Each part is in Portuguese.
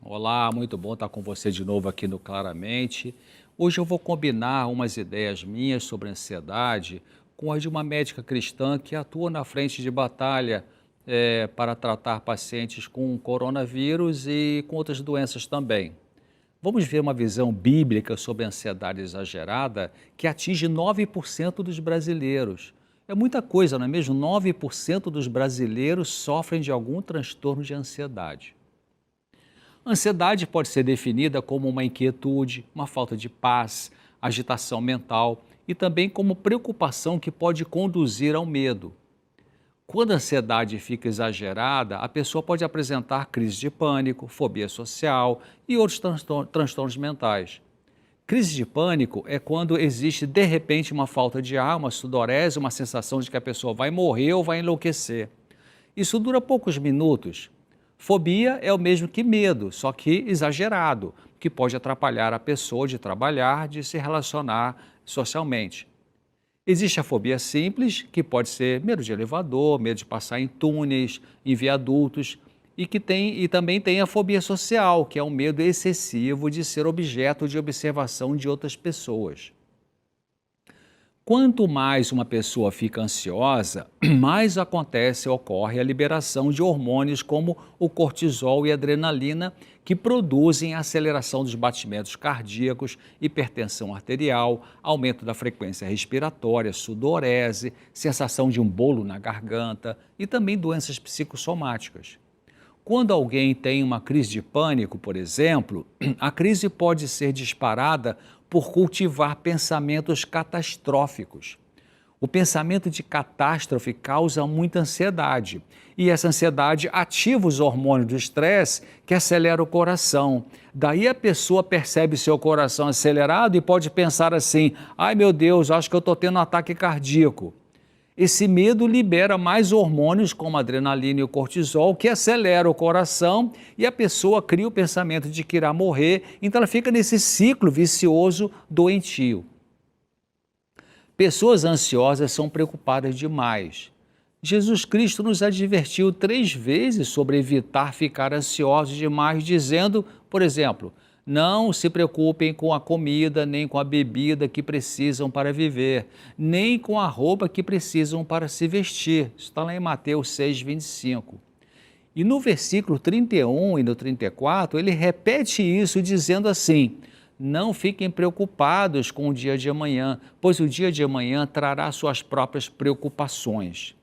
Olá, muito bom estar com você de novo aqui no Claramente. Hoje eu vou combinar umas ideias minhas sobre ansiedade com as de uma médica cristã que atua na frente de batalha para tratar pacientes com coronavírus e com outras doenças também. Vamos ver uma visão bíblica sobre a ansiedade exagerada que atinge 9% dos brasileiros. É muita coisa, não é mesmo? 9% dos brasileiros sofrem de algum transtorno de ansiedade. Ansiedade pode ser definida como uma inquietude, uma falta de paz, agitação mental e também como preocupação que pode conduzir ao medo. Quando a ansiedade fica exagerada, a pessoa pode apresentar crise de pânico, fobia social e outros transtornos mentais. Crise de pânico é quando existe de repente uma falta de ar, uma sudorese, uma sensação de que a pessoa vai morrer ou vai enlouquecer. Isso dura poucos minutos. Fobia é o mesmo que medo, só que exagerado, que pode atrapalhar a pessoa de trabalhar, de se relacionar socialmente. Existe a fobia simples, que pode ser medo de elevador, medo de passar em túneis, em viadutos, e também tem a fobia social, que é um medo excessivo de ser objeto de observação de outras pessoas. Quanto mais uma pessoa fica ansiosa, mais ocorre a liberação de hormônios como o cortisol e a adrenalina, que produzem a aceleração dos batimentos cardíacos, hipertensão arterial, aumento da frequência respiratória, sudorese, sensação de um bolo na garganta e também doenças psicossomáticas. Quando alguém tem uma crise de pânico, por exemplo, a crise pode ser disparada por cultivar pensamentos catastróficos. O pensamento de catástrofe causa muita ansiedade e essa ansiedade ativa os hormônios do estresse que acelera o coração. Daí a pessoa percebe seu coração acelerado e pode pensar assim: ai meu Deus, acho que eu estou tendo um ataque cardíaco. Esse medo libera mais hormônios como a adrenalina e o cortisol, que acelera o coração e a pessoa cria o pensamento de que irá morrer, então ela fica nesse ciclo vicioso doentio. Pessoas ansiosas são preocupadas demais. Jesus Cristo nos advertiu 3 vezes sobre evitar ficar ansiosos demais, dizendo, por exemplo, não se preocupem com a comida, nem com a bebida que precisam para viver, nem com a roupa que precisam para se vestir. Isso está lá em Mateus 6:25. E no versículo 31 e no 34, ele repete isso dizendo assim: não fiquem preocupados com o dia de amanhã, pois o dia de amanhã trará suas próprias preocupações.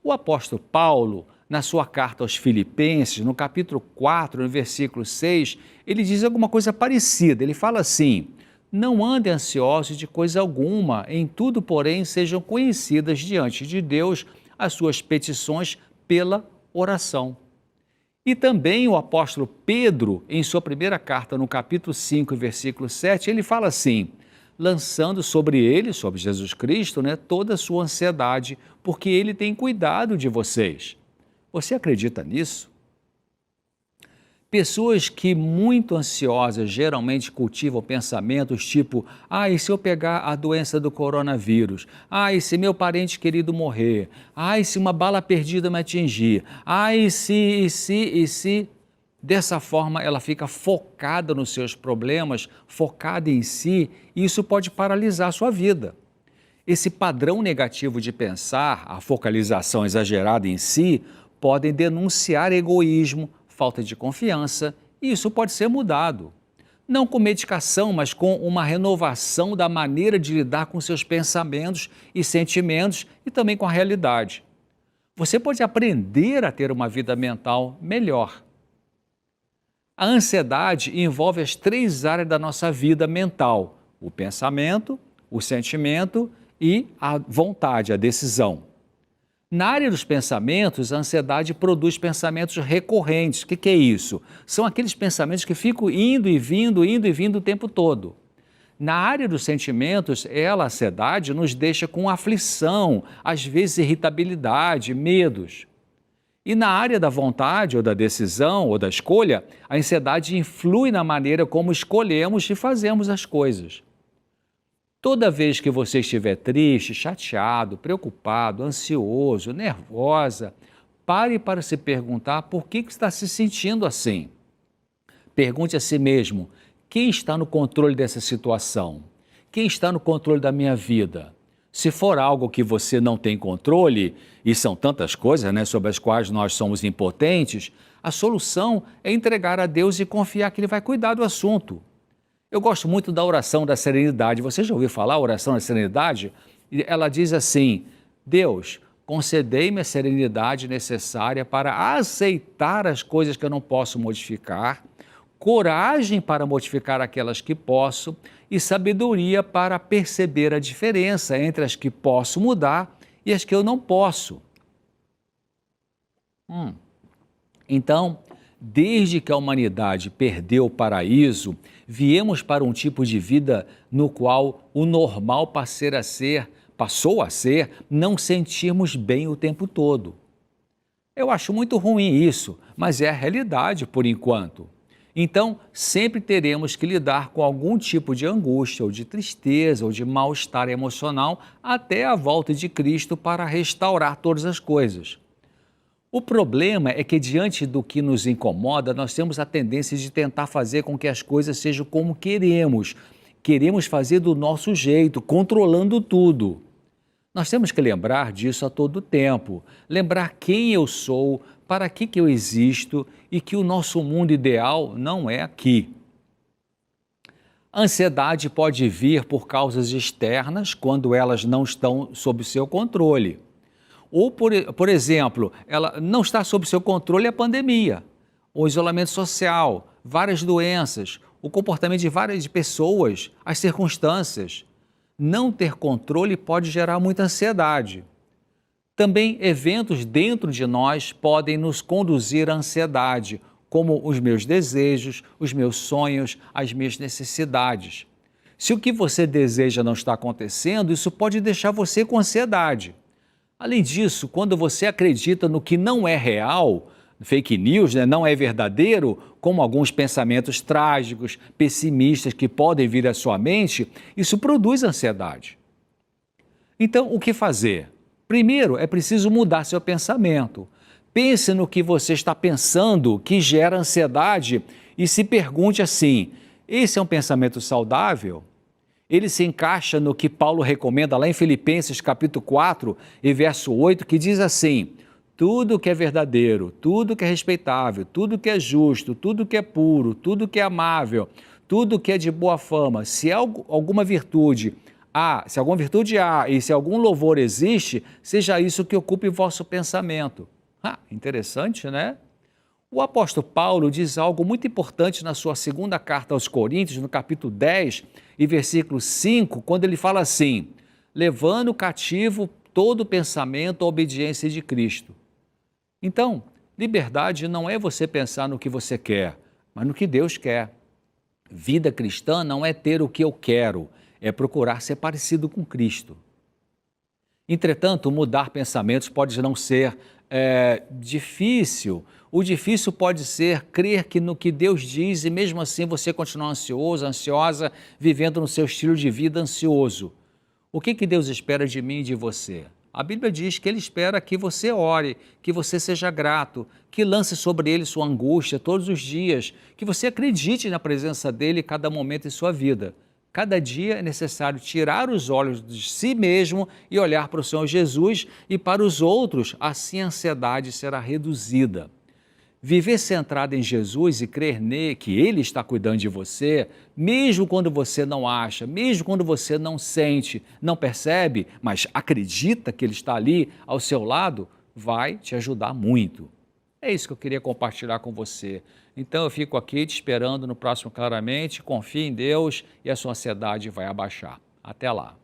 O apóstolo Paulo, na sua carta aos Filipenses, no capítulo 4, no versículo 6, ele diz alguma coisa parecida. Ele fala assim: não andem ansiosos de coisa alguma, em tudo, porém, sejam conhecidas diante de Deus as suas petições pela oração. E também o apóstolo Pedro, em sua primeira carta, no capítulo 5, versículo 7, ele fala assim: lançando sobre ele, sobre Jesus Cristo, toda a sua ansiedade, porque ele tem cuidado de vocês. Você acredita nisso? Pessoas que muito ansiosas geralmente cultivam pensamentos tipo: e se eu pegar a doença do coronavírus? E se meu parente querido morrer? E se uma bala perdida me atingir? E se... Dessa forma, ela fica focada nos seus problemas, focada em si, e isso pode paralisar a sua vida. Esse padrão negativo de pensar, a focalização exagerada em si, podem denunciar egoísmo, falta de confiança, e isso pode ser mudado. Não com medicação, mas com uma renovação da maneira de lidar com seus pensamentos e sentimentos e também com a realidade. Você pode aprender a ter uma vida mental melhor. A ansiedade envolve as 3 áreas da nossa vida mental: o pensamento, o sentimento e a vontade, a decisão. Na área dos pensamentos, a ansiedade produz pensamentos recorrentes. O que é isso? São aqueles pensamentos que ficam indo e vindo o tempo todo. Na área dos sentimentos, a ansiedade nos deixa com aflição, às vezes irritabilidade, medos. E na área da vontade, ou da decisão, ou da escolha, a ansiedade influi na maneira como escolhemos e fazemos as coisas. Toda vez que você estiver triste, chateado, preocupado, ansioso, nervosa, pare para se perguntar por que está se sentindo assim. Pergunte a si mesmo: quem está no controle dessa situação? Quem está no controle da minha vida? Se for algo que você não tem controle, e são tantas coisas, né, sobre as quais nós somos impotentes, a solução é entregar a Deus e confiar que Ele vai cuidar do assunto. Eu gosto muito da oração da serenidade. Você já ouviu falar a oração da serenidade? Ela diz assim: Deus, concedei-me a serenidade necessária para aceitar as coisas que eu não posso modificar, coragem para modificar aquelas que posso e sabedoria para perceber a diferença entre as que posso mudar e as que eu não posso. Então, desde que a humanidade perdeu o paraíso, viemos para um tipo de vida no qual o normal passou a ser não sentirmos bem o tempo todo. Eu acho muito ruim isso, mas é a realidade por enquanto. Então, sempre teremos que lidar com algum tipo de angústia, ou de tristeza, ou de mal-estar emocional até a volta de Cristo para restaurar todas as coisas. O problema é que, diante do que nos incomoda, nós temos a tendência de tentar fazer com que as coisas sejam como queremos. Queremos fazer do nosso jeito, controlando tudo. Nós temos que lembrar disso a todo tempo, lembrar quem eu sou, para que eu existo e que o nosso mundo ideal não é aqui. A ansiedade pode vir por causas externas, quando elas não estão sob seu controle. Ou, por exemplo, ela não está sob seu controle a pandemia, o isolamento social, várias doenças, o comportamento de várias pessoas, as circunstâncias. Não ter controle pode gerar muita ansiedade. Também eventos dentro de nós podem nos conduzir à ansiedade, como os meus desejos, os meus sonhos, as minhas necessidades. Se o que você deseja não está acontecendo, isso pode deixar você com ansiedade. Além disso, quando você acredita no que não é real, fake news, né, não é verdadeiro, como alguns pensamentos trágicos, pessimistas que podem vir à sua mente, isso produz ansiedade. Então, o que fazer? Primeiro, é preciso mudar seu pensamento. Pense no que você está pensando que gera ansiedade e se pergunte assim: esse é um pensamento saudável? Ele se encaixa no que Paulo recomenda lá em Filipenses capítulo 4 e verso 8, que diz assim: tudo que é verdadeiro, tudo que é respeitável, tudo que é justo, tudo que é puro, tudo que é amável, tudo que é de boa fama, se alguma virtude há, se alguma virtude há e se algum louvor existe, seja isso que ocupe vosso pensamento. Interessante, né? O apóstolo Paulo diz algo muito importante na sua segunda carta aos Coríntios, no capítulo 10 e versículo 5, quando ele fala assim: levando cativo todo pensamento à obediência de Cristo. Então, liberdade não é você pensar no que você quer, mas no que Deus quer. Vida cristã não é ter o que eu quero, é procurar ser parecido com Cristo. Entretanto, mudar pensamentos pode não ser difícil. O difícil pode ser crer que no que Deus diz e mesmo assim você continuar ansioso, ansiosa, vivendo no seu estilo de vida ansioso. O que Deus espera de mim e de você? A Bíblia diz que Ele espera que você ore, que você seja grato, que lance sobre Ele sua angústia todos os dias, que você acredite na presença dEle em cada momento em sua vida. Cada dia é necessário tirar os olhos de si mesmo e olhar para o Senhor Jesus e para os outros, assim a ansiedade será reduzida. Viver centrado em Jesus e crer nele, que Ele está cuidando de você, mesmo quando você não acha, mesmo quando você não sente, não percebe, mas acredita que Ele está ali ao seu lado, vai te ajudar muito. É isso que eu queria compartilhar com você. Então eu fico aqui te esperando no próximo Claramente, confie em Deus e a sua ansiedade vai abaixar. Até lá.